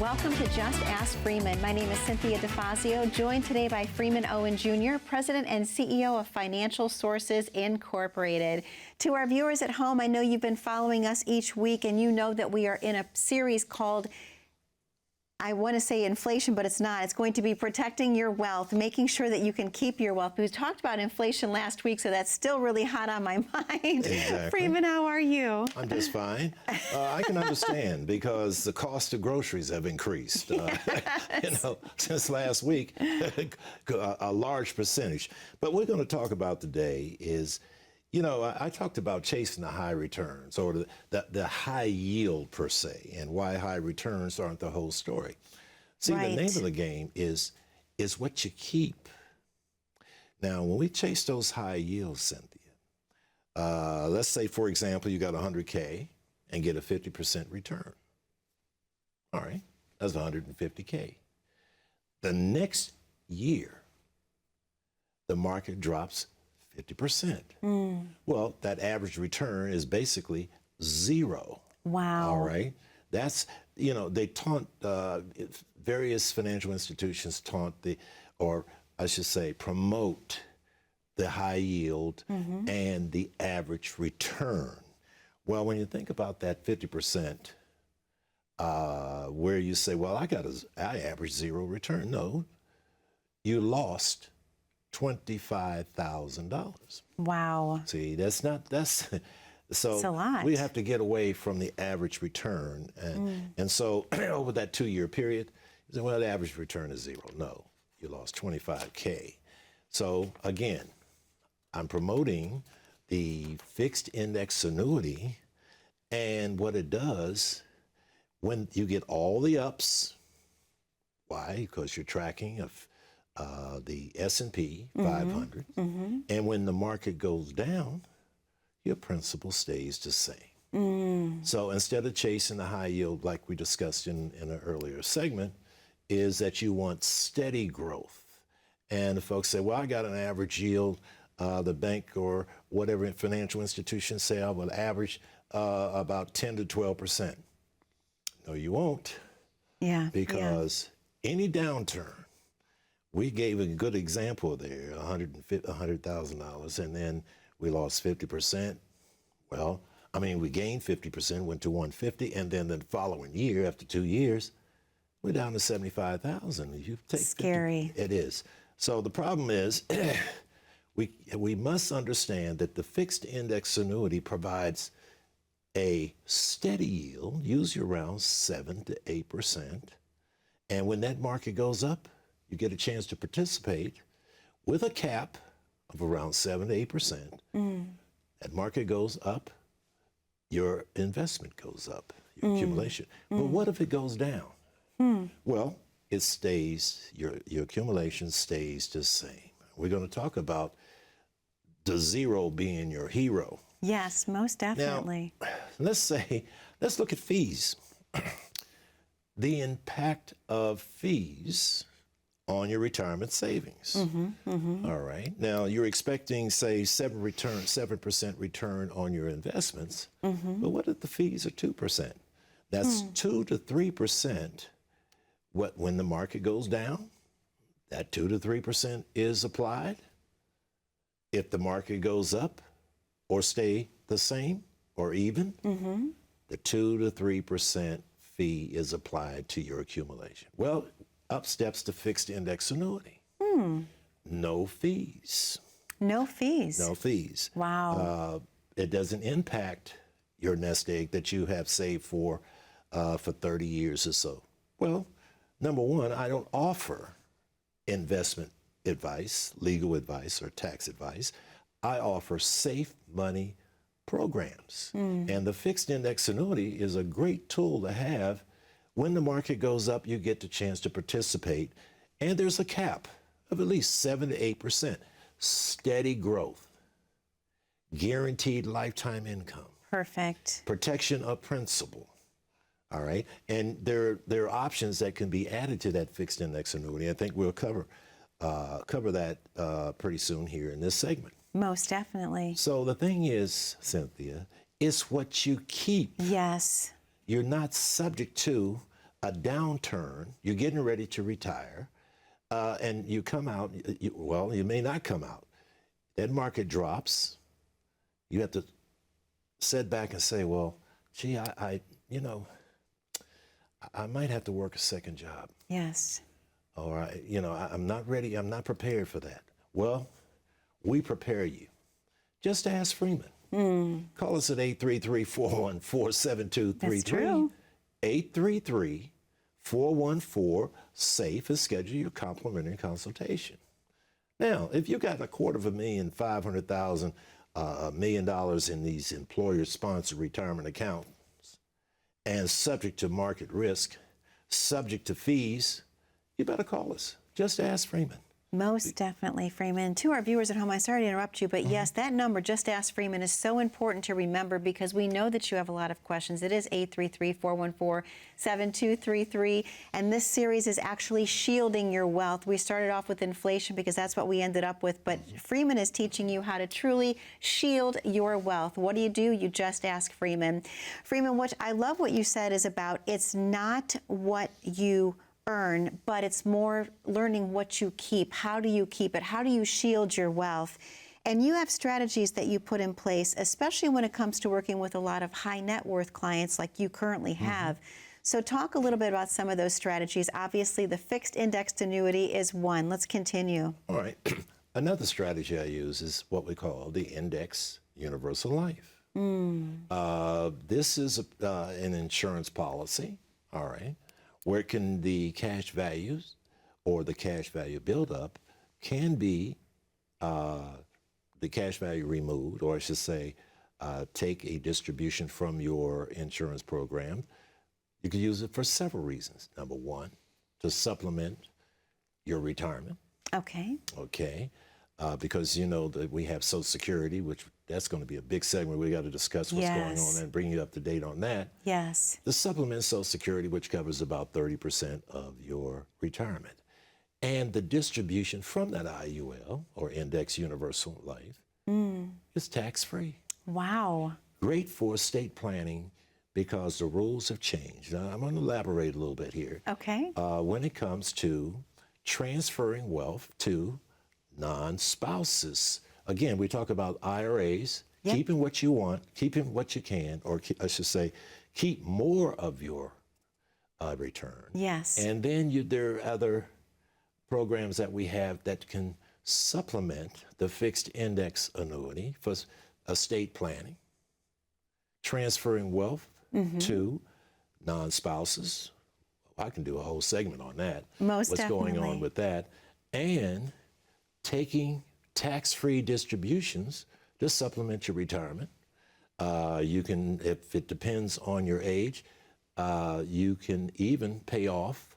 Welcome to Just Ask Freeman. My name is Cynthia DeFazio, joined today by Freeman Owen Jr., President and CEO of Financial Sources Incorporated. To our viewers at home, I know you've been following us each week, and you know that we are in a series called, I want to say inflation, but it's not. It's going to be protecting your wealth, making sure that you can keep your wealth. We talked about inflation last week, so that's still really hot on my mind. Exactly. Freeman, how are you? I'm just fine. I can understand because the cost of groceries have increased. Since last week, a large percentage. But we're going to talk about today is, I talked about chasing the high returns or the high yield per se, and why high returns aren't the whole story. See, Right. The name of the game is what you keep. Now, when we chase those high yields, Cynthia, let's say, for example, you got 100K and get a 50% return. All right, that's 150K. The next year, the market drops 50%. Well, that average return is basically zero. Wow. All right. That's, they taunt, various financial institutions promote the high yield and the average return. Well, when you think about that 50%, where you say, well, I average zero return. No, you lost $25,000. Wow. See, that's so It's a lot. we have to get away from the average return. And so over that 2-year period, you say, well, the average return is zero. No, you lost 25K. So again, I'm promoting the fixed index annuity, and what it does, when you get all the ups, why? Because you're tracking the S&P 500, and when the market goes down, your principal stays the same. So instead of chasing the high yield like we discussed in an earlier segment, is that you want steady growth. And the folks say, well, I got an average yield, the bank or whatever financial institution say I will average about 10 to 12%. No, you won't. Yeah. Because any downturn, we gave a good example there, $100,000, and then we lost 50%. Well, we gained 50%, went to 150, and then the following year, after 2 years, we're down to 75,000. You take Scary. 50, it is. So the problem is, we must understand that the fixed index annuity provides a steady yield, usually around 7 to 8%, and when that market goes up, you get a chance to participate with a cap of around 7 to 8%. That market goes up, your investment goes up, your accumulation. But what if it goes down? Well, it stays, your accumulation stays the same. We're going to talk about the zero being your hero. Yes, most definitely. Now, let's look at fees. The impact of fees on your retirement savings. All right. Now you're expecting, say, 7% return on your investments. But what if the fees are 2%? That's 2 to 3%. When the market goes down, that 2 to 3% is applied. If the market goes up or stay the same or even, the 2 to 3% fee is applied to your accumulation. Well, up steps the fixed index annuity. No fees. No fees. No fees. Wow. It doesn't impact your nest egg that you have saved for 30 years or so. Well, number one, I don't offer investment advice, legal advice, or tax advice. I offer safe money programs. And the fixed index annuity is a great tool to have. When the market goes up, you get the chance to participate. And there's a cap of at least 7 to 8%. Steady growth. Guaranteed lifetime income. Perfect. Protection of principal. All right. And there are options that can be added to that fixed index annuity. I think we'll cover that pretty soon here in this segment. Most definitely. So the thing is, Cynthia, it's what you keep. Yes. You're not subject to a downturn, you're getting ready to retire, and you come out, you may not come out. That market drops. You have to sit back and say, well, gee, I might have to work a second job. Yes. Or, I'm not ready, I'm not prepared for that. Well, we prepare you. Just ask Freeman. Call us at 833-414-7233. That's true. 833-414-SAFE is schedule your complimentary consultation. Now, if you got $250,000, $500,000, $1 million in these employer-sponsored retirement accounts, and subject to market risk, subject to fees, you better call us. Just ask Freeman. Most definitely, Freeman. To our viewers at home, I'm sorry to interrupt you, but yes, that number, Just Ask Freeman, is so important to remember because we know that you have a lot of questions. It is 833-414-7233, and this series is actually shielding your wealth. We started off with inflation because that's what we ended up with, but Freeman is teaching you how to truly shield your wealth. What do? You just ask Freeman. Freeman, what I love what you said is about it's not what you earn, but it's more learning what you keep. How do you keep it? How do you shield your wealth? And you have strategies that you put in place, especially when it comes to working with a lot of high net worth clients like you currently have. So talk a little bit about some of those strategies. Obviously, the fixed indexed annuity is one. Let's continue. All right. Another strategy I use is what we call the index universal life. This is an insurance policy, all right, where the cash values or the cash value buildup can be the cash value removed, or I should say, take a distribution from your insurance program. You can use it for several reasons. Number one, to supplement your retirement. Okay. Okay. Because you know that we have Social Security, which that's going to be a big segment. We got to discuss what's going on and bring you up to date on that. Yes. The supplement Social Security, which covers about 30% of your retirement. And the distribution from that IUL, or Index Universal Life, is tax-free. Wow. Great for estate planning because the rules have changed. Now, I'm going to elaborate a little bit here. Okay. When it comes to transferring wealth to non-spouses. Again, we talk about IRAs, keeping what you want, keeping what you can, or I should say, keep more of your return. Yes. And then there are other programs that we have that can supplement the fixed index annuity for estate planning, transferring wealth to non-spouses. I can do a whole segment on that. Most What's definitely. going on with that. And taking tax-free distributions to supplement your retirement. You can, if it depends on your age, you can even pay off.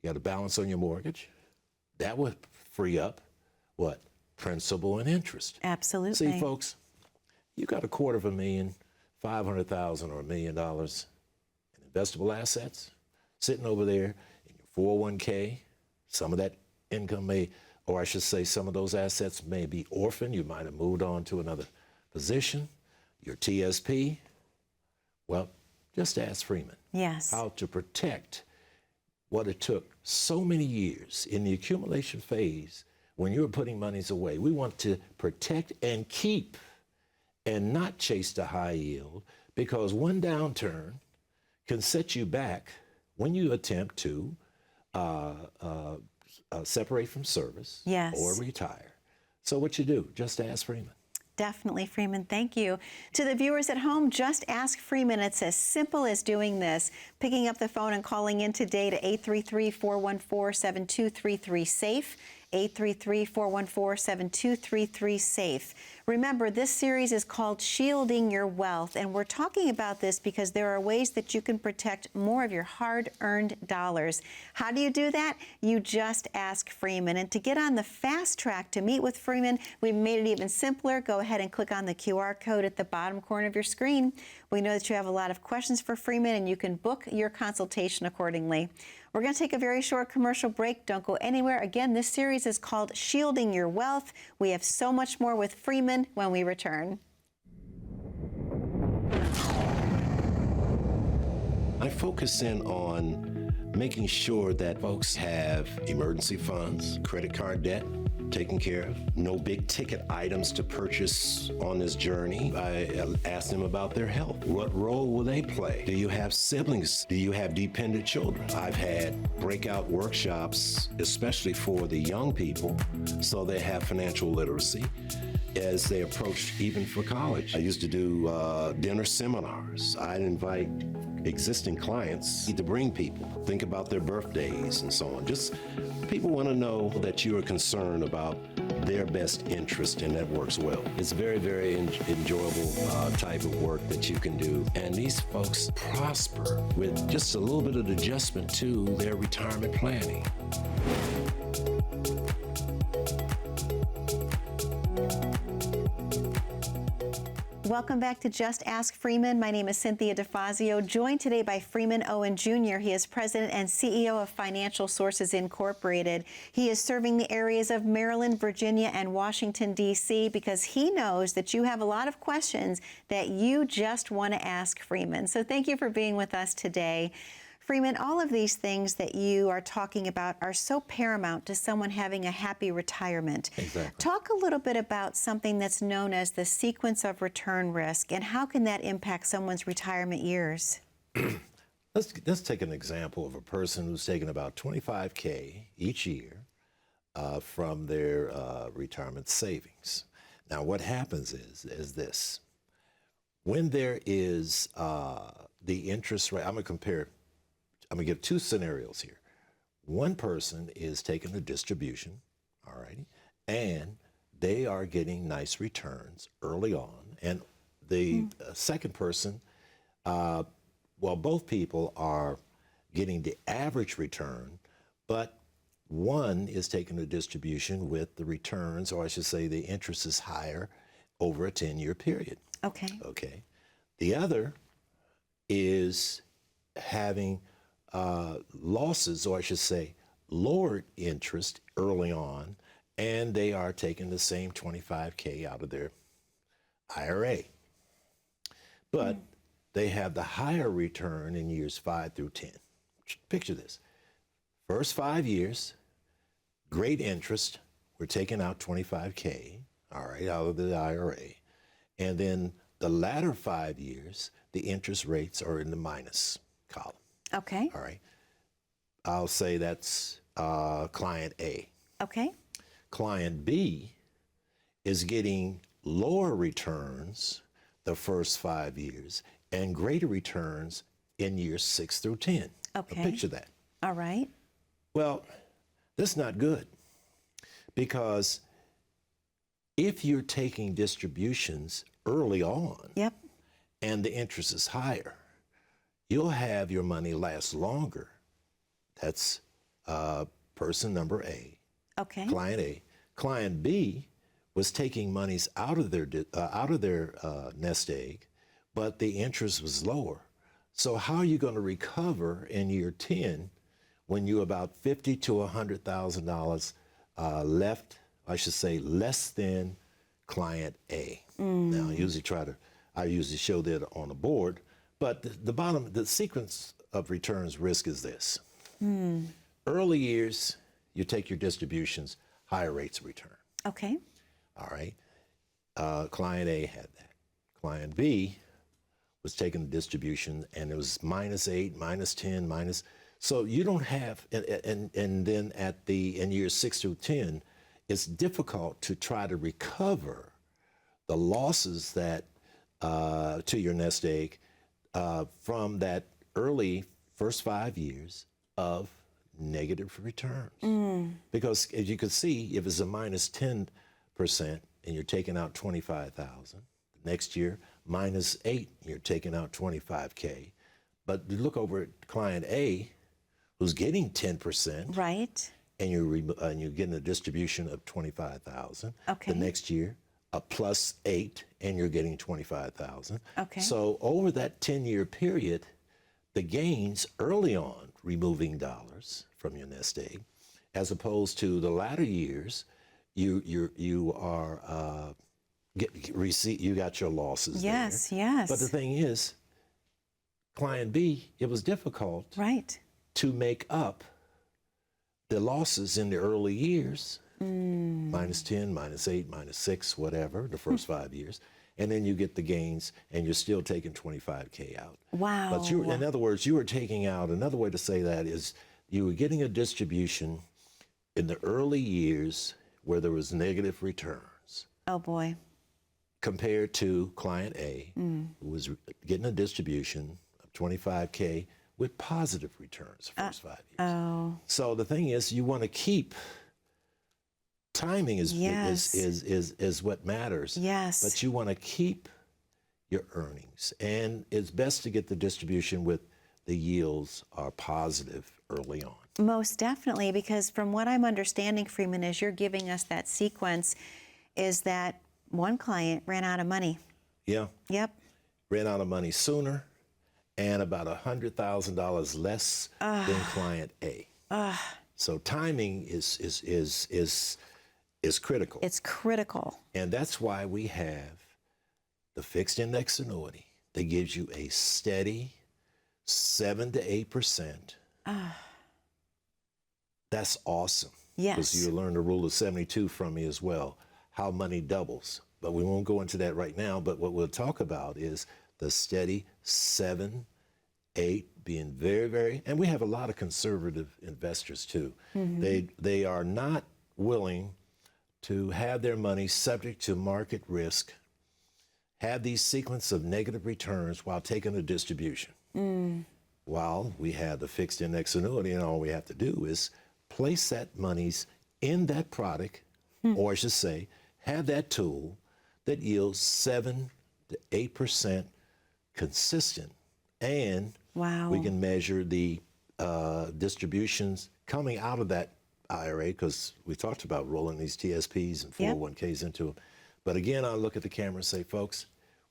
You got a balance on your mortgage. That would free up what? Principal and interest. Absolutely. See, folks, you got $250,000, $500,000, or $1 million in investable assets sitting over there in your 401k. Some of that income may, or I should say some of those assets may be orphaned. You might have moved on to another position. Your TSP, well, just ask Freeman. Yes. How to protect what it took so many years in the accumulation phase when you were putting monies away. We want to protect and keep and not chase the high yield, because one downturn can set you back when you attempt to separate from service or retire. So what you do, just ask Freeman. Definitely, Freeman. Thank you. To the viewers at home, just ask Freeman. It's as simple as doing this. Picking up the phone and calling in today to 833-414-7233-SAFE. 833-414-7233-SAFE. Remember, this series is called Shielding Your Wealth, and we're talking about this because there are ways that you can protect more of your hard-earned dollars. How do you do that? You just ask Freeman. And to get on the fast track to meet with Freeman, we've made it even simpler. Go ahead and click on the QR code at the bottom corner of your screen. We know that you have a lot of questions for Freeman, and you can book your consultation accordingly. We're going to take a very short commercial break. Don't go anywhere. Again, this series is called Shielding Your Wealth. We have so much more with Freeman when we return. I focus in on making sure that folks have emergency funds, credit card debt taken care of, no big ticket items to purchase on this journey. I ask them about their health. What role will they play? Do you have siblings? Do you have dependent children? I've had breakout workshops, especially for the young people, so they have financial literacy as they approach even for college. I used to do dinner seminars. I'd invite existing clients to bring people, think about their birthdays and so on. Just people want to know that you are concerned about their best interest, and that works well. It's very, very enjoyable type of work that you can do. And these folks prosper with just a little bit of adjustment to their retirement planning. Welcome back to Just Ask Freeman. My name is Cynthia DeFazio, joined today by Freeman Owen Jr. He is President and CEO of Financial Sources Incorporated. He is serving the areas of Maryland, Virginia, and Washington, D.C. because he knows that you have a lot of questions that you just want to ask Freeman. So thank you for being with us today. Freeman, all of these things that you are talking about are so paramount to someone having a happy retirement. Exactly. Talk a little bit about something that's known as the sequence of return risk, and how can that impact someone's retirement years? Let's take an example of a person who's taking about $25K each year from their retirement savings. Now, what happens is this. When there is the interest rate, I'm going to give two scenarios here. One person is taking a distribution, all righty, and they are getting nice returns early on. And the second person, both people are getting the average return, but one is taking a distribution with the returns, or I should say the interest is higher over a 10-year period. Okay. Okay. The other is having losses, or I should say lowered interest early on, and they are taking the same $25K out of their IRA. But they have the higher return in years 5 through 10. Picture this. First 5 years, great interest. We're taking out $25K, all right, out of the IRA. And then the latter 5 years, the interest rates are in the minus column. Okay. All right. I'll say that's client A. Okay. Client B is getting lower returns the first 5 years and greater returns in years 6 through 10. Okay. Now picture that. All right. Well, that's not good, because if you're taking distributions early on Yep. and the interest is higher, you'll have your money last longer. That's person number A. Okay. Client A. Client B was taking monies out of their nest egg, but the interest was lower. So how are you going to recover in year 10 when you're about $50,000 to $100,000 left? I should say less than client A. Now, I usually show that on the board. But the sequence of returns risk is this. Early years, you take your distributions, higher rates of return. Okay. All right. Client A had that. Client B was taking the distribution, and it was -8, -10, So you don't have, and then in years 6 through 10, it's difficult to try to recover the losses that to your nest egg from that early first 5 years of negative returns. Because as you can see, if it's a -10% and you're taking out $25,000, next year, -8, you're taking out $25K. But you look over at client A, who's getting 10%. Right. And you're getting a distribution of $25,000. Okay. The next year, a +8, and you're getting $25,000. Okay. So over that 10-year period, the gains early on, removing dollars from your nest egg, as opposed to the latter years, you got your losses. Yes, there. yes. But the thing is, client B, it was difficult Right. to make up the losses in the early years, minus 10, minus 8, minus 6, whatever, the first 5 years. And then you get the gains, and you're still taking 25K out. Wow. But in other words, you were taking out, another way to say that is you were getting a distribution in the early years where there was negative returns. Oh, boy. Compared to client A, who was getting a distribution of 25K with positive returns the first 5 years. Oh. So the thing is, you want to keep, timing is what matters. Yes. But you want to keep your earnings. And it's best to get the distribution with the yields are positive early on. Most definitely, because from what I'm understanding, Freeman, as you're giving us that sequence, is that one client ran out of money. Yeah. Yep. Ran out of money sooner and about $100,000 less than client A. So timing is critical. It's critical. And that's why we have the fixed index annuity that gives you a steady 7 to 8%. That's awesome. Yes. Because you learned the rule of 72 from me as well, how money doubles. But we won't go into that right now. But what we'll talk about is the steady 7, 8 being very, very, and we have a lot of conservative investors too. They are not willing to have their money subject to market risk, have these sequence of negative returns while taking a distribution. While we have the fixed index annuity, and all we have to do is place that monies in that product, or I should say, have that tool that yields 7 to 8% consistent, and Wow. we can measure the distributions coming out of that IRA, because we talked about rolling these TSPs and 401ks into them. But again, I look at the camera and say, folks,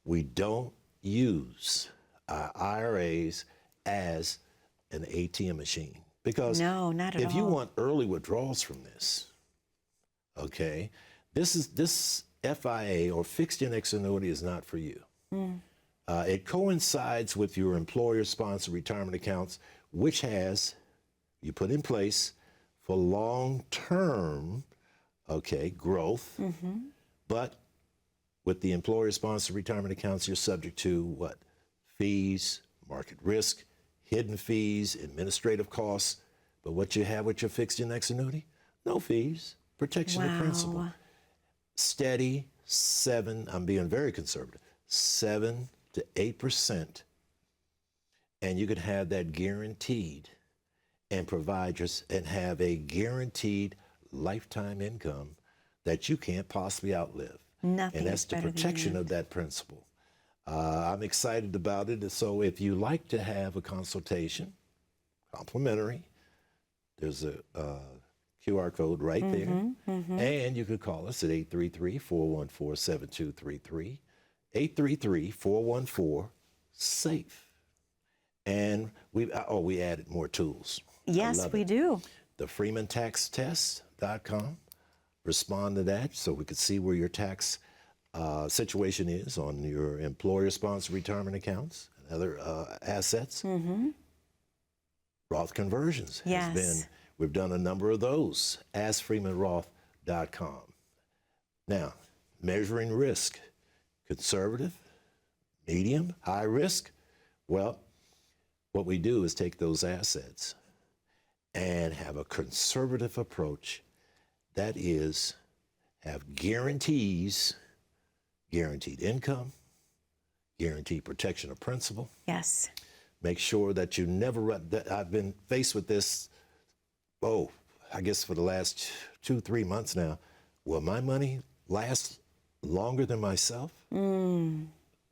we don't use our IRAs as an ATM machine. Because No, not at if you all. want early withdrawals from this, okay, this FIA or fixed index annuity is not for you. It coincides with your employer-sponsored retirement accounts, which you put in place for long-term, okay, growth. But with the employer-sponsored retirement accounts, you're subject to what? Fees, market risk, hidden fees, administrative costs. But what you have with your fixed index annuity? No fees, protection of principal. Wow. Steady 7, I'm being very conservative, 7 to 8%. And you could have that guaranteed and provide and have a guaranteed lifetime income that you can't possibly outlive. Nothing And is that's the better than protection that. of that principle. I'm excited about it. So if you like to have a consultation, complimentary, there's a QR code right there. And you could call us at 833-414-7233, 833-414-SAFE. And we added more tools. Yes, we do. The FreemanTaxTest.com. Respond to that so we could see where your tax situation is on your employer-sponsored retirement accounts and other assets. Roth conversions has been, we've done a number of those. AskFreemanRoth.com. Now, measuring risk, conservative, medium, high risk. Well, what we do is take those assets and have a conservative approach. That is, have guarantees, guaranteed income, guaranteed protection of principal. Yes. Make sure that you never run. I've been faced with this, I guess for the last 2-3 months now. Will my money last longer than myself?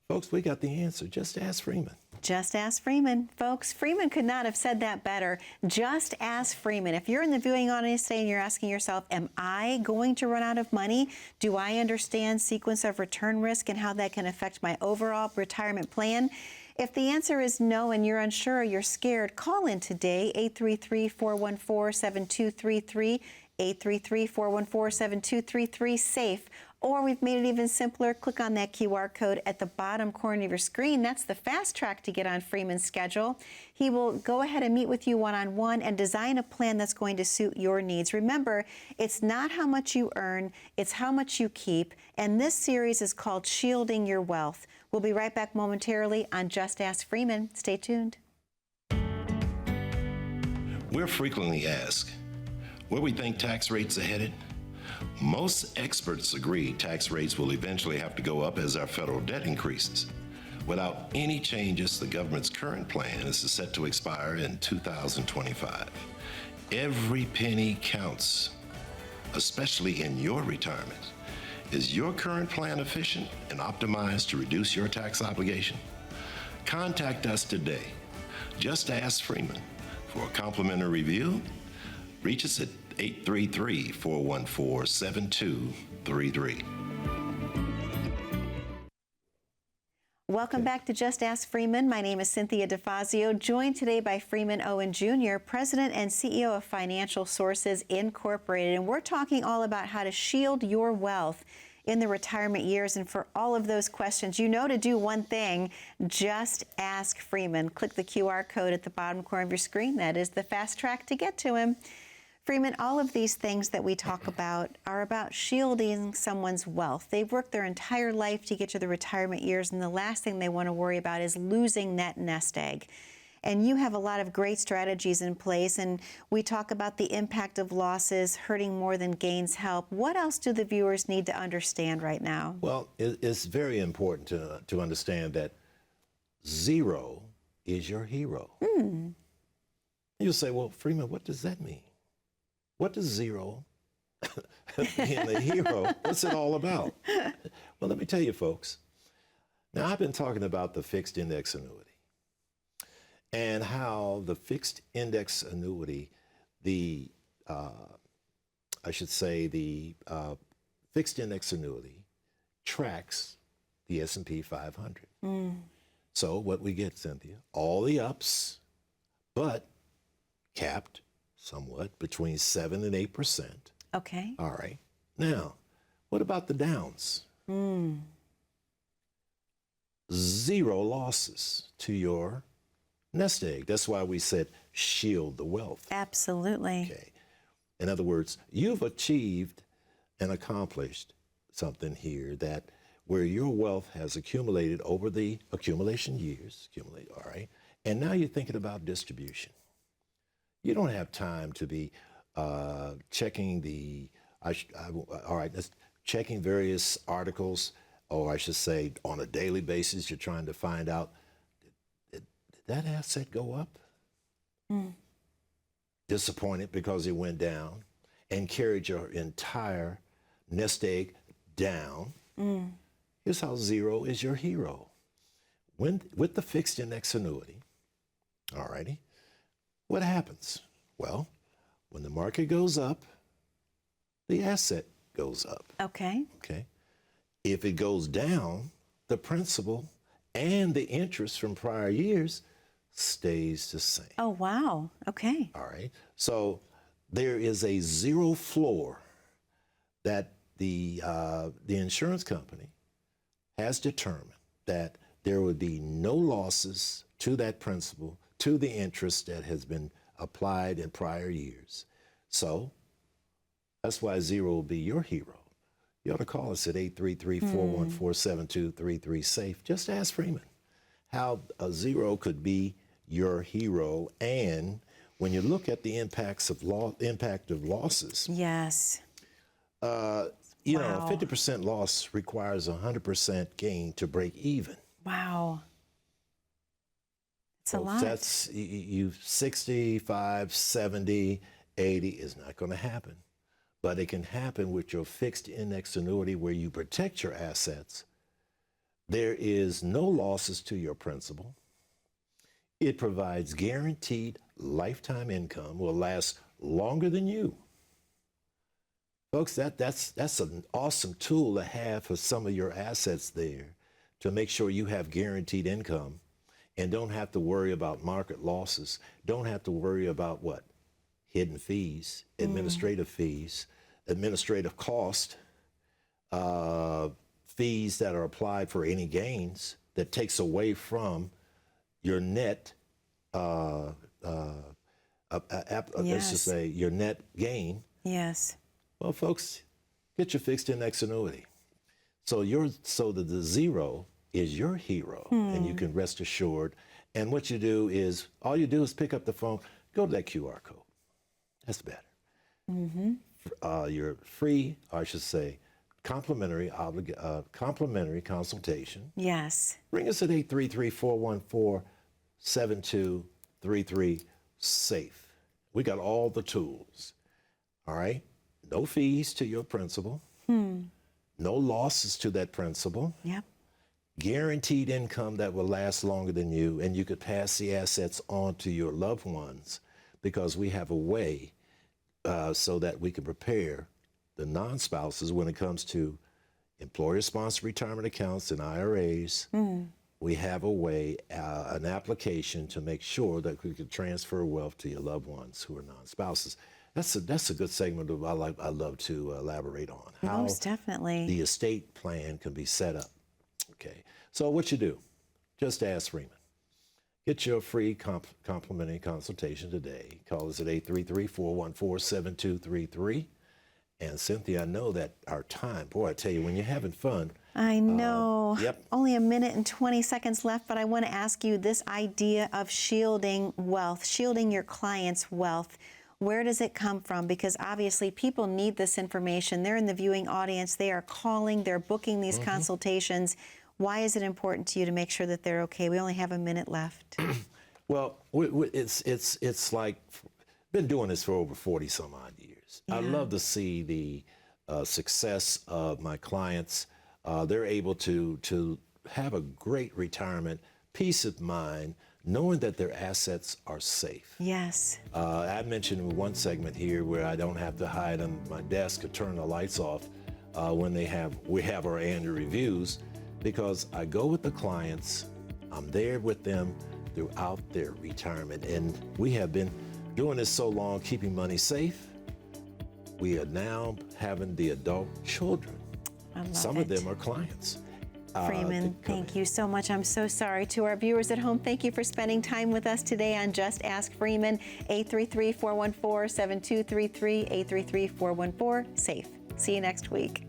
Folks, we got the answer. Just ask Freeman. Just ask Freeman, folks. Freeman could not have said that better. Just ask Freeman. If you're in the viewing audience today and you're asking yourself, am I going to run out of money? Do I understand sequence of return risk and how that can affect my overall retirement plan? If the answer is no and you're unsure, you're scared, call in today, 833-414-7233, 833-414-7233, SAFE. Or we've made it even simpler. Click on that QR code at the bottom corner of your screen. That's the fast track to get on Freeman's schedule. He will go ahead and meet with you one-on-one and design a plan that's going to suit your needs. Remember, it's not how much you earn, it's how much you keep. And this series is called Shielding Your Wealth. We'll be right back momentarily on Just Ask Freeman. Stay tuned. We're frequently asked where we think tax rates are headed. Most experts agree tax rates will eventually have to go up as our federal debt increases. Without any changes, the government's current plan is set to expire in 2025. Every penny counts, especially in your retirement. Is your current plan efficient and optimized to reduce your tax obligation? Contact us today. Just ask Freeman for a complimentary review. Reach us at 833-414-7233. Welcome back to Just Ask Freeman. My name is Cynthia DeFazio, joined today by Freeman Owen Jr., President and CEO of Financial Sources Incorporated. And we're talking all about how to shield your wealth in the retirement years. And for all of those questions, you know to do one thing, just ask Freeman. Click the QR code at the bottom corner of your screen. That is the fast track to get to him. Freeman, all of these things that we talk about are about shielding someone's wealth. They've worked their entire life to get to the retirement years, and the last thing they want to worry about is losing that nest egg. And you have a lot of great strategies in place, and we talk about the impact of losses, hurting more than gains help. What else do the viewers need to understand right now? Well, it's very important to understand that zero is your hero. You'll say, well, Freeman, what does that mean? What does zero being the hero, what's it all about? Well, let me tell you, folks. Now, I've been talking about the fixed index annuity and how the fixed index annuity, fixed index annuity tracks the S&P 500. So what we get, Cynthia, all the ups, but capped somewhat between 7 and 8%. Okay. All right. Now, what about the downs? Zero losses to your nest egg. That's why we said shield the wealth. Absolutely. Okay. In other words, you've achieved and accomplished something here that where your wealth has accumulated over the accumulation years, all right, and now you're thinking about distribution. You don't have time to be checking checking various articles, or I should say on a daily basis, you're trying to find out, did that asset go up? Disappointed because it went down and carried your entire nest egg down. Here's how zero is your hero. With the fixed index annuity, all righty, what happens? Well, when the market goes up, the asset goes up. Okay. Okay. If it goes down, the principal and the interest from prior years stays the same. Oh, wow. Okay. All right. So there is a zero floor that the insurance company has determined that there would be no losses to that principal, to the interest that has been applied in prior years. So that's why zero will be your hero. You ought to call us at 833-414-7233-SAFE. Just ask Freeman how a zero could be your hero. And when you look at the impact of losses, yes, you know, a 50% loss requires 100% gain to break even. Wow. It's a lot. That's 65, 70, 80 is not going to happen. But it can happen with your fixed index annuity where you protect your assets. There is no losses to your principal. It provides guaranteed lifetime income, will last longer than you. Folks, that's an awesome tool to have for some of your assets there to make sure you have guaranteed income and don't have to worry about market losses, don't have to worry about what? Hidden fees, administrative fees, administrative cost, fees that are applied for any gains that takes away from your net, let's just say your net gain. Yes. Well, folks, get your fixed index annuity. So that the zero is your hero, and you can rest assured. And what you do is, all you do is pick up the phone, go to that QR code. That's better. Your free, or I should say, complimentary consultation. Yes. Ring us at 833-414-7233, SAFE. We got all the tools. All right? No fees to your principal. No losses to that principal. Yep. Guaranteed income that will last longer than you, and you could pass the assets on to your loved ones, because we have a way so that we can prepare the non-spouses when it comes to employer-sponsored retirement accounts and IRAs. We have a way, an application to make sure that we can transfer wealth to your loved ones who are non-spouses. That's a good segment of I love to elaborate on. How Most definitely. the estate plan can be set up. Okay, so what you do, just ask Freeman. Get your free complimentary consultation today. Call us at 833-414-7233. And Cynthia, I know that our time, boy, I tell you, when you're having fun. I know. Yep. Only a minute and 20 seconds left, but I want to ask you this idea of shielding wealth, shielding your client's wealth. Where does it come from? Because obviously people need this information. They're in the viewing audience. They are calling. They're booking these consultations. Why is it important to you to make sure that they're okay? We only have a minute left. Well, it's like, been doing this for over 40 some odd years. I love to see the success of my clients. They're able to have a great retirement, peace of mind, knowing that their assets are safe. Yes. I mentioned in one segment here where I don't have to hide on my desk or turn the lights off when we have our annual reviews, because I go with the clients. I'm there with them throughout their retirement, and we have been doing this so long, keeping money safe. We are now having the adult children. Some of them are clients. Freeman, thank you so much. I'm so sorry. To our viewers at home, thank you for spending time with us today on Just Ask Freeman. 833-414-7233, 833-414-SAFE. See you next week.